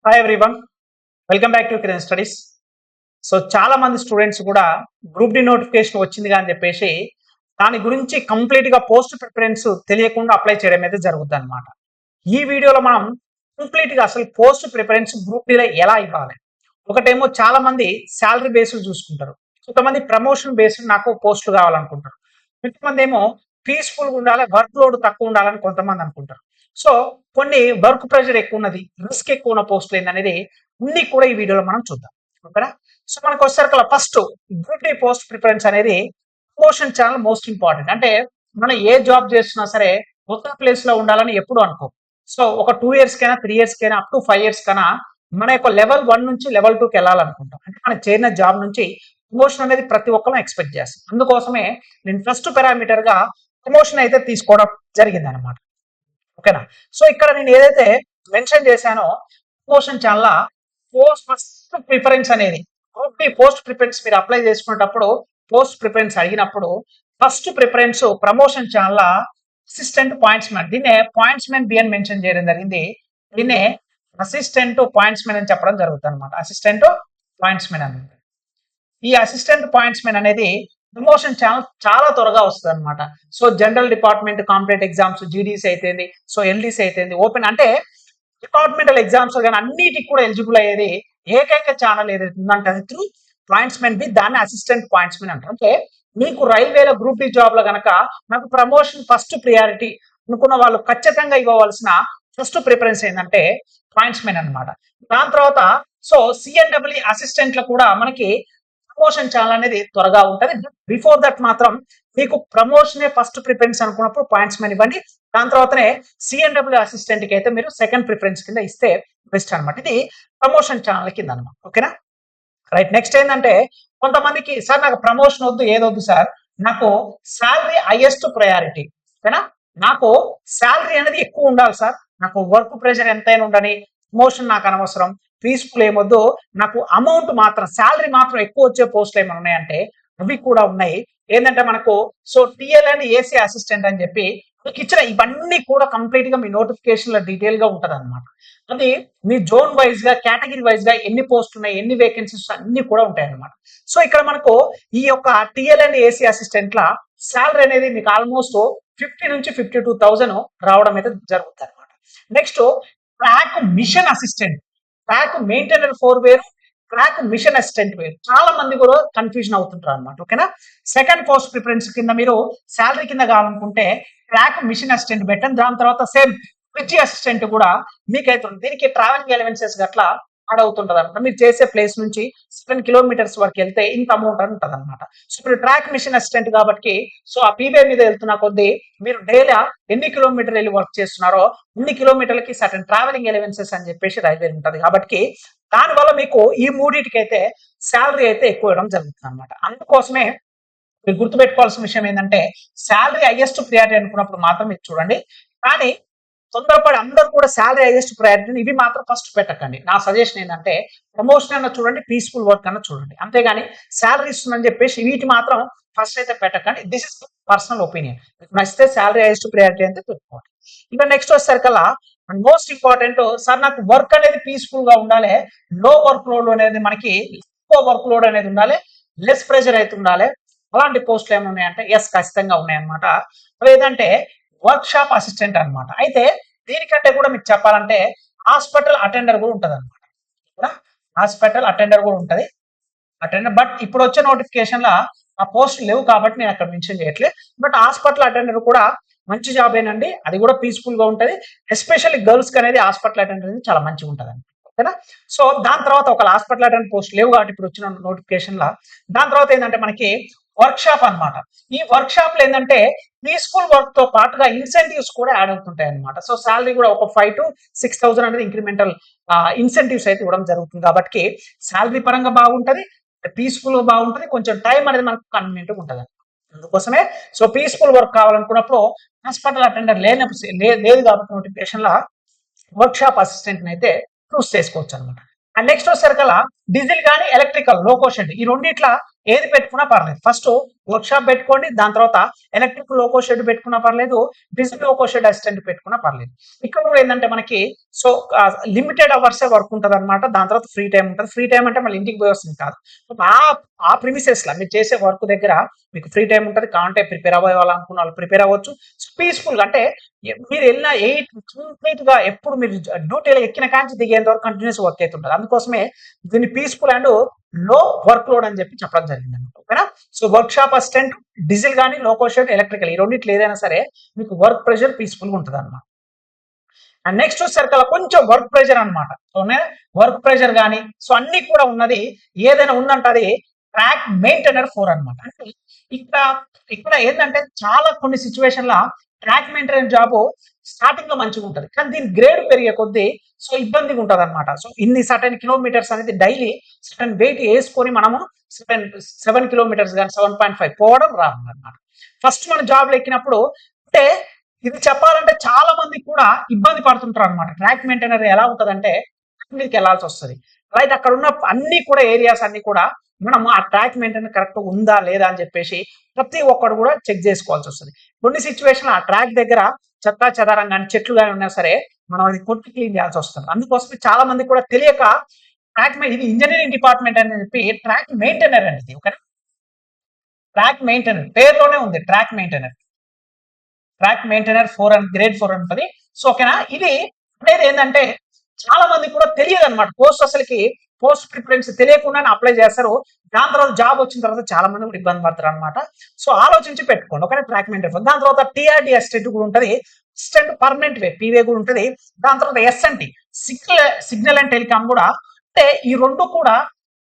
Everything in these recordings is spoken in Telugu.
Hi everyone, welcome back to Kiran studies. So చాలా మంది స్టూడెంట్స్ కూడా గ్రూప్ డి నోటిఫికేషన్ వచ్చింది అని చెప్పేసి దాని గురించి కంప్లీట్ గా పోస్ట్ ప్రిఫరెన్స్ తెలియకుండా అప్లై చేయడం అయితే జరుగుతుంది అనమాట. ఈ వీడియోలో మనం కంప్లీట్ గా అసలు పోస్ట్ ప్రిఫరెన్స్ గ్రూప్ డిలో ఎలా ఇవ్వాలి. ఒకటేమో చాలా మంది శాలరీ బేస్డ్ చూసుకుంటారు, కొంతమంది ప్రమోషన్ బేస్డ్ నాకు పోస్టులు కావాలనుకుంటారు, కొంతమంది ఏమో పీస్ఫుల్ గా ఉండాలి, వర్క్ లోడ్ తక్కువ ఉండాలని కొంతమంది అనుకుంటారు. సో కొన్ని వర్క్ ప్రెషర్ ఎక్కువ ఉన్నది, రిస్క్ ఎక్కువ ఉన్న పోస్టులు ఏందనేది అన్ని కూడా ఈ వీడియోలో మనం చూద్దాం. ఓకేనా? సో మనకు వచ్చేసరికి first group D post preference అనేది ప్రమోషన్ ఛానల్ మోస్ట్ ఇంపార్టెంట్. అంటే మనం ఏ జాబ్ చేస్తున్నా సరే ఒక్క ప్లేస్ లో ఉండాలని ఎప్పుడు అనుకో. సో ఒక 2 ఇయర్స్ కైనా 3 ఇయర్స్ కైనా అప్ టు 5 ఇయర్స్ కైనా మన యొక్క లెవెల్ 1 నుంచి లెవెల్ 2కి వెళ్ళాలనుకుంటాం. అంటే మనం చేరిన జాబ్ నుంచి ప్రమోషన్ అనేది ప్రతి ఒక్కరు ఎక్స్పెక్ట్ చేస్తాం. అందుకోసమే నేను ఫస్ట్ పారామీటర్ గా ప్రమోషన్ అయితే తీసుకోవడం జరిగింది అనమాట. ఓకేనా? సో ఇక్కడ నేను ఏదైతే మెన్షన్ చేశానో promotion channel post first preference అనేది గ్రూప్ డి పోస్ట్ ప్రిఫరెన్స్ మీరు అప్లై చేసుకునేటప్పుడు పోస్ట్ ప్రిఫరెన్స్ అడిగినప్పుడు first preference promotion channel assistant points man, దీన్నే పాయింట్స్ మ్యాన్ బి అని మెన్షన్ చేయడం జరిగింది. దీన్నే అసిస్టెంట్ పాయింట్స్ మ్యాన్ అని చెప్పడం జరుగుతుంది అనమాట. అసిస్టెంట్ పాయింట్స్ మ్యాన్ అని. ఈ అసిస్టెంట్ పాయింట్స్ మ్యాన్ అనేది ప్రమోషన్ ఛానల్ చాలా త్వరగా వస్తుంది అనమాట. So general department competitive exams, GDC అయితేంది, సో ఎల్డీసీ అయితేంది, ఓపెన్ అంటే డిపార్ట్మెంటల్ ఎగ్జామ్స్ కానీ అన్నిటికి కూడా ఎలిజిబుల్ అయ్యేది ఏకైక ఛానల్ ఏదైతే ఉందంటే అది త్రూ పాయింట్స్ మెన్ బి, దాన్ని అసిస్టెంట్ పాయింట్స్ మెన్ అంటారు. అంటే మీకు రైల్వేలో గ్రూప్ డి జాబ్ లో గనక నాకు ప్రమోషన్ ఫస్ట్ ప్రియారిటీ అనుకున్న వాళ్ళు ఖచ్చితంగా ఇవ్వవలసిన ఫస్ట్ ప్రిఫరెన్స్ ఏంటంటే పాయింట్స్ మెన్ అనమాట. దాని తర్వాత సో సిఎన్డబ్ల్యూ అసిస్టెంట్ లో కూడా మనకి ప్రమోషన్ ఛానల్ అనేది త్వరగా ఉంటుంది. బిఫోర్ దట్ మాత్రం మీకు ప్రమోషనే ఫస్ట్ ప్రిఫరెన్స్ అనుకున్నప్పుడు పాయింట్స్ మెన్ ఇవ్వండి. దాని తర్వాతనే సిఎన్డబ్ల్యూ అసిస్టెంట్ కి అయితే మీరు సెకండ్ ప్రిఫరెన్స్ కింద ఇస్తే బెస్ట్ అనమాట. ఇది ప్రమోషన్ ఛానల్ కింద అనమాట. ఓకేనా? రైట్. నెక్స్ట్ ఏంటంటే కొంతమందికి సార్ నాకు ప్రమోషన్ వద్దు, ఏదొద్దు సార్, నాకు శాలరీ హైయెస్ట్ ప్రయారిటీ. ఓకేనా? నాకు శాలరీ అనేది ఎక్కువ ఉండాలి సార్, నాకు వర్క్ ప్రెషర్ ఎంతైనా ఉండని, ప్రమోషన్ నాకు అనవసరం, పీస్ఫుల్ ఏమొద్దు, నాకు అమౌంట్ మాత్రం శాలరీ మాత్రం ఎక్కువ వచ్చే పోస్టులు ఏమైనా ఉన్నాయంటే అవి కూడా ఉన్నాయి. ఏంటంటే మనకు so TL and AC assistant అని చెప్పి మీకు ఇచ్చిన ఇవన్నీ కూడా కంప్లీట్ గా మీ నోటిఫికేషన్ లో డీటెయిల్ గా ఉంటది అనమాట. అది మీ జోన్ వైజ్ గా, కేటగిరీ వైజ్ గా ఎన్ని పోస్ట్ ఉన్నాయి, ఎన్ని వేకెన్సీస్ అన్ని కూడా ఉంటాయి అనమాట. సో ఇక్కడ మనకు ఈ యొక్క టిఎల్ అండ్ ఏసీ అసిస్టెంట్ ల శాలరీ అనేది మీకు ఆల్మోస్ట్ 50 నుంచి 52,000 రావడం అయితే జరుగుతుంది అనమాట. Next track machine assistant, track maintainer 4 వేరు, ట్రాక్ మిషన్ అసిస్టెంట్ వేరు. చాలా మంది కూడా కన్ఫ్యూజన్ అవుతుంటారు అనమాట. ఓకేనా? సెకండ్ పోస్ట్ ప్రిఫరెన్స్ కింద మీరు శాలరీ కింద కావాలనుకుంటే ట్రాక్ మిషన్ అసిస్టెంట్ పెట్టండి. దాని తర్వాత సేమ్ బ్రిడ్జి అసిస్టెంట్ కూడా మీకైతే దీనికి ట్రావెలింగ్ ఎలవెన్సెస్ గట్లా యాడ్ అవుతుంటది అనమాట. మీరు చేసే ప్లేస్ నుంచి 7 కిలోమీటర్స్ వరకు వెళ్తే ఇంత అమౌంట్ అని ఉంటుంది అనమాట. సో ఇప్పుడు ట్రాక్ మిషన్ అసిస్టెంట్ కాబట్టి సో ఆ పీబే మీద వెళ్తున్న కొద్దీ మీరు డైలీ ఎన్ని కిలోమీటర్లు వెళ్ళి వర్క్ చేస్తున్నారో అన్ని కిలోమీటర్లకి సర్టన్ ట్రావెలింగ్ ఎలవెన్సెస్ అని చెప్పేసి రైల్వే ఉంటుంది. కాబట్టి దానివల్ల మీకు ఈ మూడింటికైతే శాలరీ అయితే ఎక్కువ ఇవ్వడం జరుగుతుంది అనమాట. అందుకోసమే మీరు గుర్తుపెట్టుకోవాల్సిన విషయం ఏంటంటే శాలరీ హైయెస్ట్ ప్రియారిటీ అనుకున్నప్పుడు మాత్రం మీరు చూడండి. కానీ తొందరపడి అందరూ కూడా శాలరీ హైయెస్ట్ ప్రయారిటీ ఇవి మాత్రం ఫస్ట్ పెట్టకండి. నా సజెషన్ ఏంటంటే ప్రమోషన్ అన్న చూడండి, పీస్ఫుల్ వర్క్ అన్న చూడండి, అంతేగాని శాలరీ ఇస్తుందని చెప్పేసి వీటి మాత్రం ఫస్ట్ అయితే పెట్టకండి. This is personal opinion. నచ్చితే శాలరీ హైయెస్ట్ ప్రయారిటీ అయితే పెట్టుకోండి. ఇంకా నెక్స్ట్ వచ్చేసరికల్లా మోస్ట్ ఇంపార్టెంట్ సార్ నాకు వర్క్ అనేది పీస్ఫుల్ గా ఉండాలి, లో వర్క్ లోడ్ అనేది మనకి ఎక్కువ వర్క్ లోడ్ అనేది ఉండాలి, లెస్ ప్రెషర్ అయితే ఉండాలి. అలాంటి పోస్టులు ఏమి ఉన్నాయంటే ఎస్ ఖచ్చితంగా ఉన్నాయన్నమాట. అవేంటంటే వర్క్ షాప్ అసిస్టెంట్ అనమాట. అయితే దీనికంటే కూడా మీకు చెప్పాలంటే హాస్పిటల్ అటెండర్ కూడా ఉంటది అనమాట. హాస్పిటల్ అటెండర్ కూడా ఉంటది, అటెండర్. బట్ ఇప్పుడు వచ్చే నోటిఫికేషన్ లా ఆ పోస్ట్ లేవు కాబట్టి నేను అక్కడ మెన్షన్ చేయట్లేదు. బట్ హాస్పిటల్ అటెండర్ కూడా మంచి జాబ్ ఏనండి, అది కూడా పీస్ఫుల్ గా ఉంటది. ఎస్పెషల్లీ గర్ల్స్ కి అనేది హాస్పిటల్ అటెండర్ అనేది చాలా మంచిగా ఉంటది అండి. ఓకేనా? సో దాని తర్వాత ఒక హాస్పిటల్ అటెండర్ పోస్ట్ లేవు కాబట్టి ఇప్పుడు వచ్చిన నోటిఫికేషన్ లా దాని తర్వాత ఏంటంటే మనకి వర్క్ షాప్ అనమాట. ఈ వర్క్ షాప్ లో ఏంటంటే పీస్ఫుల్ వర్క్ తో పాటుగా ఇన్సెంటివ్స్ కూడా యాడ్ అవుతుంటాయి అనమాట. సో శాలరీ కూడా ఒక 5,000 to 6,000 అనేది ఇంక్రిమెంటల్ ఇన్సెంటివ్స్ అయితే ఇవ్వడం జరుగుతుంది. కాబట్టి శాలరీ పరంగా బాగుంటది, పీస్ఫుల్ గా బాగుంటది, కొంచెం టైం అనేది మనకు కన్వీనియంట్ గా ఉంటది. అందుకోసమే సో పీస్ఫుల్ వర్క్ కావాలనుకున్నప్పుడు హాస్పిటల్ అటెండర్ లేదు కాబట్టి నోటిఫికేషన్ లా వర్క్ షాప్ అసిస్టెంట్ అయితే చూస్ చేసుకోవచ్చు అనమాట. అండ్ నెక్స్ట్ వచ్చేసరికల్లా డీజిల్ కానీ ఎలక్ట్రికల్ లోకో షెడ్ ఈ రెండిట్ల ఏది పెట్టుకున్నా పర్లేదు. ఫస్ట్ వర్క్ షాప్ పెట్టుకోండి. దాని తర్వాత ఎలక్ట్రికల్ లోకో షెడ్ పెట్టుకున్నా పర్లేదు. డిజిటల్ లోకో షెడ్ అసిస్టెంట్ పెట్టుకున్నా పర్లేదు. ఇక్కడ కూడా ఏంటంటే మనకి సో లిమిటెడ్ అవర్సే వర్క్ ఉంటుంది అనమాట. దాని తర్వాత ఫ్రీ టైం ఉంటుంది. ఫ్రీ టైం అంటే మళ్ళీ ఇంటికి పోయి వస్తుంది కాదు. ఆ ఆ ప్రిమిసెస్ లా మీరు చేసే వర్క్ దగ్గర మీకు ఫ్రీ టైం ఉంటుంది. కావాలంటే ప్రిపేర్ అవ్వాలనుకున్న వాళ్ళు ప్రిపేర్ అవ్వచ్చు. పీస్ఫుల్ గా అంటే మీరు వెళ్ళిన 8 కంప్లీట్ గా ఎప్పుడు మీరు డ్యూటీలో ఎక్కిన కాంచి దిగేంత వరకు కంటిన్యూస్ వర్క్ అయితే ఉంటుంది. అందుకోసమే దీన్ని పీస్ఫుల్ అండ్ లో వర్క్ లోడ్ అని చెప్పి చెప్పడం జరిగింది అనమాట. ఓకేనా? So work shop assistant diesel కానీ లోకో షెడ్ ఎలక్ట్రికల్ ఈ రెండిట్లో ఏదైనా సరే మీకు వర్క్ ప్రెషర్ పీస్ఫుల్ గా ఉంటుంది అనమాట. అండ్ నెక్స్ట్ వచ్చేసరికి కొంచెం వర్క్ ప్రెషర్ అనమాట. వర్క్ ప్రెషర్ కానీ సో అన్ని కూడా ఉన్నది ఏదైనా ఉందంటే అది ట్రాక్ మెయింటైనర్ 4 అనమాట. అంటే ఇక్కడ ఇక్కడ ఏంటంటే చాలా కొన్ని సిచ్యువేషన్ల ట్రాక్ మెయింటైనర్ జాబ్ స్టార్టింగ్ లో మంచిగా ఉంటుంది, కానీ దీని గ్రేడ్ పెరిగే కొద్దీ సో ఇబ్బందిగా ఉంటుంది అనమాట. సో ఇన్ని సర్టెన్ కిలోమీటర్స్ అనేది డైలీ సర్టెన్ వెయిట్ వేసుకొని మనము సర్టెన్ 7 కిలోమీటర్స్ కానీ 7.5 పోవడం రాదు అనమాట. ఫస్ట్ మన జాబ్లో ఎక్కినప్పుడు అంటే ఇది చెప్పాలంటే చాలా మంది కూడా ఇబ్బంది పడుతుంటారు అనమాట. ట్రాక్ మెయింటైనర్ ఎలా ఉంటుందంటే మీదకి వెళ్లాల్సి వస్తుంది. రైట్, అక్కడ ఉన్న అన్ని కూడా ఏరియాస్ అన్ని కూడా మనం ఆ ట్రాక్ మెయింటైనర్ కరెక్ట్ ఉందా లేదా అని చెప్పేసి ప్రతి ఒక్కరు కూడా చెక్ చేసుకోవాల్సి వస్తుంది. కొన్ని సిచ్యువేషన్ ఆ ట్రాక్ దగ్గర చెత్త చెదారం కానీ చెట్లు కానీ ఉన్నా సరే మనం అది కొట్టి క్లీన్ చేయాల్సి వస్తుంది. అందుకోసం చాలా మంది కూడా తెలియక ట్రాక్ ఇది ఇంజనీరింగ్ డిపార్ట్మెంట్ అని చెప్పి ట్రాక్ మెయింటైనర్ అనేది ఓకే. ట్రాక్ మెయింటైనర్ పేరులోనే ఉంది ట్రాక్ మెయింటైనర్. ట్రాక్ మెయింటైనర్ 4 అని గ్రేడ్ 4 ఉంటుంది. సో ఓకేనా, ఇది అనేది ఏంటంటే చాలా మంది కూడా తెలియదు అనమాట. పోస్ట్ అసలుకి పోస్ట్ ప్రిఫరెన్స్ తెలియకుండానే అప్లై చేస్తారు. దాని తర్వాత జాబ్ వచ్చిన తర్వాత చాలా మంది కూడా ఇబ్బంది పడతారు అనమాట. సో ఆలోచించి పెట్టుకోండి ఓకే. ట్రాక్ మెయింటైనర్ దాని తర్వాత టీఆర్డీ అసిస్టెంట్ కూడా ఉంటుంది. అసిస్టెంట్ పర్మనెంట్ వే పీవే కూడా ఉంటుంది. దాని తర్వాత ఎస్ఎన్టీ సిగ్నల్ అండ్ టెలికామ్ కూడా. అంటే ఈ రెండు కూడా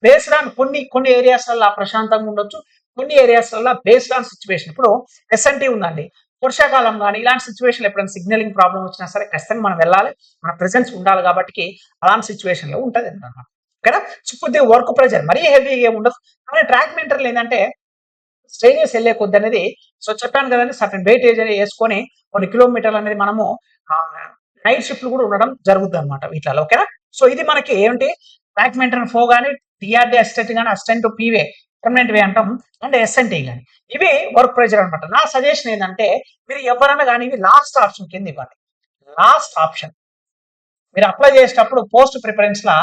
బేస్డ్ ఆన్ కొన్ని ఏరియాస్ వల్ల ప్రశాంతంగా ఉండొచ్చు, కొన్ని ఏరియాస్ వల్ల బేస్డ్ ఆన్ సిచ్యువేషన్. ఇప్పుడు ఎస్ఎన్టీ ఉందండి, వర్షాకాలం కానీ ఇలాంటి సిచ్యువేషన్ ఎప్పుడైనా సిగ్నలింగ్ ప్రాబ్లం వచ్చినా సరే ఖచ్చితంగా మనం వెళ్ళాలి, మన ప్రెసెన్స్ ఉండాలి కాబట్టి అలాంటి సిచ్యువేషన్ లో ఉంటుంది అనమాట. ఓకేనా? సో కొద్దిగా వర్క్ ప్రెషర్ మరీ హెవీ ఏమి ఉండదు. కానీ ట్రాక్ మెయింటైనర్ ఏంటంటే స్ట్రేనియర్స్ వెళ్ళే కొద్ది అనేది సో చెప్పాను కదండి సర్టన్ వెయిటేజ్ అనేది వేసుకొని కొన్ని కిలోమీటర్లు అనేది మనము నైట్ షిఫ్ట్లు కూడా ఉండడం జరుగుతుంది అనమాట వీటిలో. ఓకేనా? సో ఇది మనకి ఏంటి ట్రాక్ మెయింటైనర్ 4 కానీ టీఆర్డీ అసిస్టెంట్ కానీ అసిస్టెంట్ పీవే పర్మనెంట్ వే అంటాం అండ్ ఎస్ఎన్టీ కానీ ఇవి వర్క్ ప్రెషర్ అనమాట. నా సజెషన్ ఏంటంటే మీరు ఎవరైనా కానీ ఇవి లాస్ట్ ఆప్షన్ కింద ఇవ్వండి. లాస్ట్ ఆప్షన్ మీరు అప్లై చేసేటప్పుడు పోస్ట్ ప్రిఫరెన్స్ లా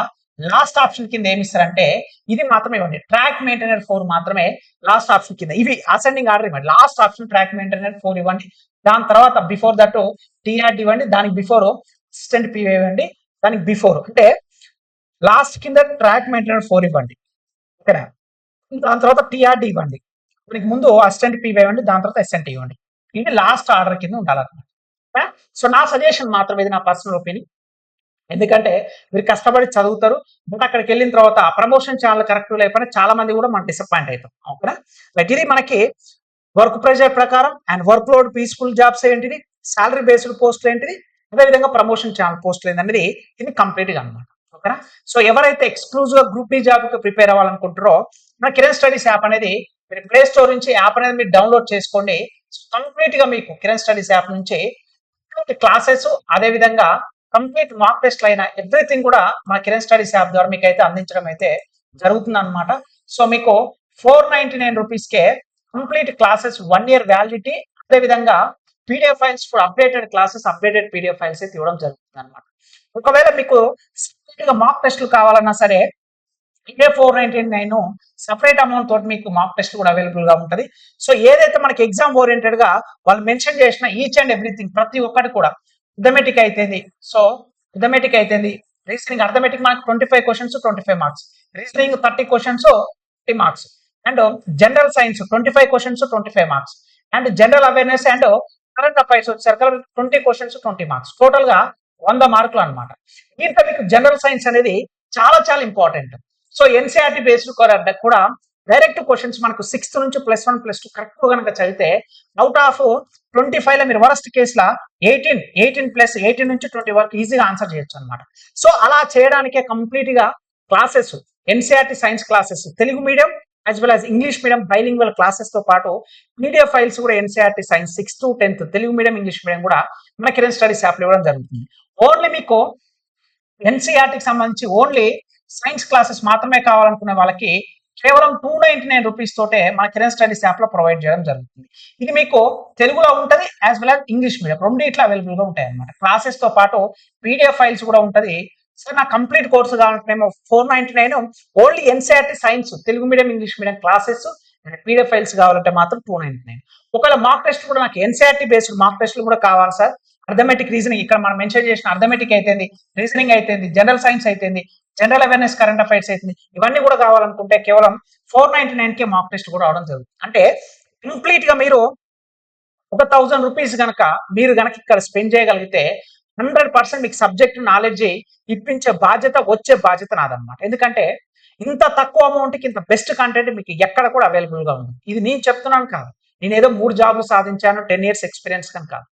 లాస్ట్ ఆప్షన్ కింద ఏమి ఇస్తారంటే ఇది మాత్రమే ఇవ్వండి. ట్రాక్ మెయింటైనర్ 4 మాత్రమే లాస్ట్ ఆప్షన్ కింద. ఇవి అసెండింగ్ ఆర్డర్ ఇవ్వండి. లాస్ట్ ఆప్షన్ ట్రాక్ మెయింటైనర్ 4 ఇవ్వండి. దాని తర్వాత బిఫోర్ దట్ టీఆర్డీ ఇవ్వండి. దానికి బిఫోర్ అసిస్టెంట్ పీవే ఇవ్వండి. దానికి బిఫోర్ అంటే లాస్ట్ కింద ట్రాక్ మెయింటైనర్ 4 ఇవ్వండి. ఓకేనా? దాని తర్వాత టీఆర్డీ ఇవ్వండి. దీనికి ముందు అసిస్టెంట్ పీవే ఇవ్వండి. దాని తర్వాత ఎస్ఎన్టీ ఇవ్వండి. ఇది లాస్ట్ ఆర్డర్ కింద ఉండాలన్నమాట. సో నా సజెషన్ మాత్రం ఇది నా పర్సనల్ ఒపీనియన్. ఎందుకంటే మీరు కష్టపడి చదువుతారు, బట్ అక్కడికి వెళ్ళిన తర్వాత ప్రమోషన్ ఛానల్ కరెక్ట్ లేకపోయినా చాలా మంది కూడా మనం డిసప్పాయింట్ అవుతాం. ఓకేనా? బట్ ఇది మనకి వర్క్ ప్రెషర్ ప్రకారం and work load peaceful jobs ఏంటిది, సాలరీ బేస్డ్ పోస్టులు ఏంటిది, అదేవిధంగా ప్రమోషన్ ఛానల్ పోస్టులు ఏంటనేది ఇది కంప్లీట్ గా అనమాట. ఓకేనా? సో ఎవరైతే ఎక్స్క్లూజివ్ గా గ్రూప్ డి జాబ్ కి ప్రిపేర్ అవ్వాలనుకుంటారో మన కిరణ్ స్టడీస్ యాప్ అనేది మీరు ప్లే స్టోర్ నుంచి యాప్ అనేది మీరు డౌన్లోడ్ చేసుకోండి. కంప్లీట్ గా మీకు కిరణ్ స్టడీస్ యాప్ నుంచి క్లాసెస్ అదే విధంగా కంప్లీట్ మాక్ టెస్ట్ అయిన ఎవ్రీథింగ్ కూడా మన కిరణ్ స్టడీస్ యాప్ ద్వారా మీకు అయితే అందించడం అయితే జరుగుతుంది అనమాట. సో మీకు 499 రూపీస్కే కంప్లీట్ క్లాసెస్ 1 year వ్యాలిడిటీ, అదే విధంగా PDF files for updated classes updated PDF files అయితే ఇవ్వడం జరుగుతుంది అనమాట. ఒకవేళ మీకు సపరేట్ గా మాక్ టెస్ట్లు కావాలన్నా సరే ఇదే 499 సపరేట్ అమౌంట్ తోటి మీకు మాక్ టెస్ట్ కూడా అవైలబుల్ గా ఉంటుంది. సో ఏదైతే మనకి ఎగ్జామ్ ఓరియంటెడ్ గా వాళ్ళు మెన్షన్ చేసిన ఈచ్ అండ్ ఎవ్రీథింగ్ ప్రతి ఒక్కటి కూడా అథమెటిక్ అయితేంది. సో అథమెటిక్ అయితేంది, రీజనింగ్ అథమెటిక్ మనకి 25 questions 25 marks, reasoning 30 questions 30 marks, and general science 25 questions 25 marks, and general awareness and current affairs వచ్చేసరికి 20 క్వశ్చన్స్ 20 మార్క్స్, టోటల్ గా 100 మార్కులు అనమాట. దీంట్లో మీకు జనరల్ సైన్స్ అనేది చాలా చాలా ఇంపార్టెంట్. సో ఎన్సీఆర్టీ బేస్డ్ కూడా డైరెక్ట్ క్వశ్చన్స్ మనకు 6th నుంచి +1 +2 కరెక్ట్ కనుక చదివితే అవుట్ ఆఫ్ 25 లో మీరు వరస్ట్ కేసులో 18 నుంచి 20 వరకు ఈజీగా ఆన్సర్ చేయొచ్చు అనమాట. సో అలా చేయడానికే కంప్లీట్ గా classes NCERT science classes Telugu medium as well as English medium bilingual classes తో పాటు పీడిఎఫ్ ఫైల్స్ కూడా NCERT science 6th to 10th Telugu medium English medium కూడా మన కిరణ్ స్టడీస్ యాప్ ఇవ్వడం జరుగుతుంది. ఓన్లీ మీకు ఎన్సీఆర్టీకి సంబంధించి ఓన్లీ సైన్స్ క్లాసెస్ మాత్రమే కావాలనుకునే వాళ్ళకి కేవలం 299 రూపీస్ తోటే మన కిరణ్ స్టడీస్ యాప్ లో ప్రొవైడ్ చేయడం జరుగుతుంది. ఇది మీకు తెలుగులో ఉంటది as well as English medium రెండిట్లో అవైలబుల్ గా ఉంటాయి అనమాట. క్లాసెస్ తో పాటు పీడిఎఫ్ ఫైల్స్ కూడా ఉంటది. సార్ నా కంప్లీట్ కోర్సు కావాలంటేనేమో 499 only NCERT science Telugu medium English medium classes and PDF files కావాలంటే మాత్రం 299. ఒకవేళ మార్క్ టెస్ట్ కూడా నాకు ఎన్సీఆర్టీ బేస్డ్ మార్క్ టెస్ట్లు కూడా కావాలి సార్. అర్థమెటిక్ రీజనింగ్ ఇక్కడ మనం మెన్షన్ చేసిన అర్థమెటిక్ అయితేంది, రీజనింగ్ అయితేంది, జనరల్ సైన్స్ అయితేంది, జనరల్ అవేర్నెస్ కరెంట్ అఫైర్స్ అవుతుంది, ఇవన్నీ కూడా కావాలనుకుంటే కేవలం 499 కే మార్క్ టెస్ట్ కూడా అవడం జరుగుతుంది. అంటే కంప్లీట్ గా మీరు ఒక 1000 రూపీస్ గనక మీరు గనక ఇక్కడ స్పెండ్ చేయగలిగితే 100% మీకు సబ్జెక్ట్ నాలెడ్జ్ ఇప్పించే బాధ్యత వచ్చే బాధ్యత నాదనమాట. ఎందుకంటే ఇంత తక్కువ అమౌంట్ కి ఇంత బెస్ట్ కంటెంట్ మీకు ఎక్కడ కూడా అవైలబుల్ గా ఉంది. ఇది నేను చెప్తున్నాను కాదు, నేను ఏదో 3 జాబ్లు సాధించాను 10 ఇయర్స్ ఎక్స్పీరియన్స్ కానీ కాదు.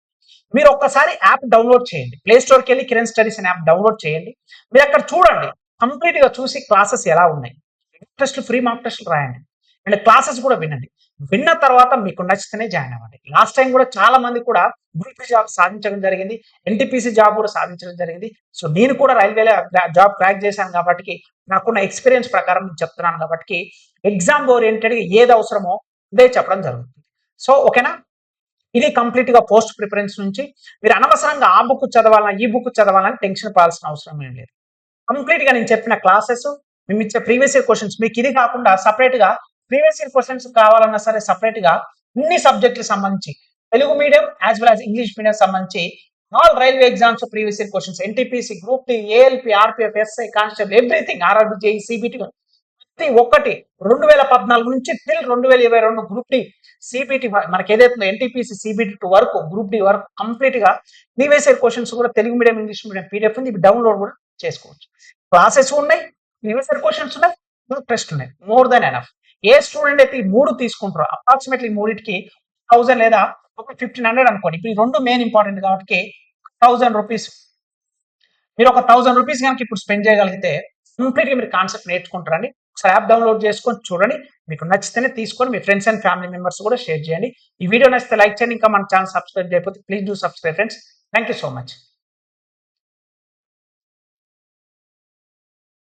మీరు ఒక్కసారి యాప్ డౌన్లోడ్ చేయండి, ప్లే స్టోర్కి వెళ్ళి కిరణ్ స్టడీస్ అనే యాప్ డౌన్లోడ్ చేయండి. మీరు అక్కడ చూడండి, కంప్లీట్ గా చూసి క్లాసెస్ ఎలా ఉన్నాయి, టెస్ట్లు ఫ్రీ మార్క్ టెస్ట్లు రాయండి అండ్ క్లాసెస్ కూడా వినండి. విన్న తర్వాత మీకు నచ్చితేనే జాయిన్ అవ్వండి. లాస్ట్ టైం కూడా చాలా మంది కూడా గ్రూప్ జాబ్ సాధించడం జరిగింది, ఎన్టీపీసీ జాబ్ కూడా సాధించడం జరిగింది. సో నేను కూడా రైల్వేలో జాబ్ క్రాక్ చేశాను కాబట్టి నాకున్న ఎక్స్పీరియన్స్ ప్రకారం నేను చెప్తున్నాను కాబట్టి ఎగ్జామ్ ఓరియంటెడ్ ఏది అవసరమో ఇదే చెప్పడం జరుగుతుంది. సో ఓకేనా, ఇది కంప్లీట్ గా పోస్ట్ ప్రిఫరెన్స్ నుంచి. మీరు అనవసరంగా ఆ బుక్ చదవాలన్నా ఈ బుక్ చదవాలని టెన్షన్ పడాల్సిన అవసరం ఏం లేదు. కంప్లీట్ గా నేను చెప్పిన క్లాసెస్, మేము ఇచ్చే ప్రీవియస్ ఇయర్ క్వశ్చన్స్, మీకు ఇది కాకుండా సపరేట్ గా ప్రీవియస్ ఇయర్ క్వశ్చన్స్ కావాలన్నా సరే సపరేట్ గా అన్ని సబ్జెక్టులకు సంబంధించి Telugu medium as well as English medium సంబంధించి all railway exams previous year questions, NTPC, group D, ALP, RPF, SI, constable, everything, RRB, JE, CBT ప్రతి ఒక్కటి 2014 నుంచి టిల్ 2022 గ్రూప్ డి, సిబిటి మనకి ఏదైతే ఎన్టీపీసీ, సిబిటి 2 వరకు, గ్రూప్ డి వరకు కంప్లీట్ గా ప్రీవియస్ ఇయర్ క్వశ్చన్స్ కూడా Telugu medium English medium PDF ఉంది, డౌన్లోడ్ కూడా చేసుకోవచ్చు. క్లాసెస్ ఉన్నాయి, ప్రీవియస్ ఇయర్ క్వశ్చన్స్ ఉన్నాయి, టెస్ట్ ఉన్నాయి, మోర్ దెన్ ఎనఫ్. ఏ స్టూడెంట్ అయితే ఈ 3 తీసుకుంటారో అప్రాక్సిమేట్లీ మూడింటికి 1000 లేదా ఒక 1500 అనుకోండి. ఇప్పుడు ఈ 2 మెయిన్ ఇంపార్టెంట్ కాబట్టి 1000 రూపీస్ మీరు ఒక 1000 రూపీస్ కనుక ఇప్పుడు స్పెండ్ చేయగలిగితే కంప్లీట్ గా మీరు కాన్సెప్ట్ నేర్చుకుంటారండి. ఒకసారి యాప్ డౌన్లోడ్ చేసుకొని చూడండి, మీకు నచ్చితేనే తీసుకొని మీ ఫ్రెండ్స్ అండ్ ఫ్యామిలీ మెంబర్స్ కూడా షేర్ చేయండి. ఈ వీడియో నచ్చితే లైక్ చేయండి, ఇంకా మన ఛానల్ సబ్స్క్రైబ్ చేయకపోతే please do subscribe friends. Thank you so much.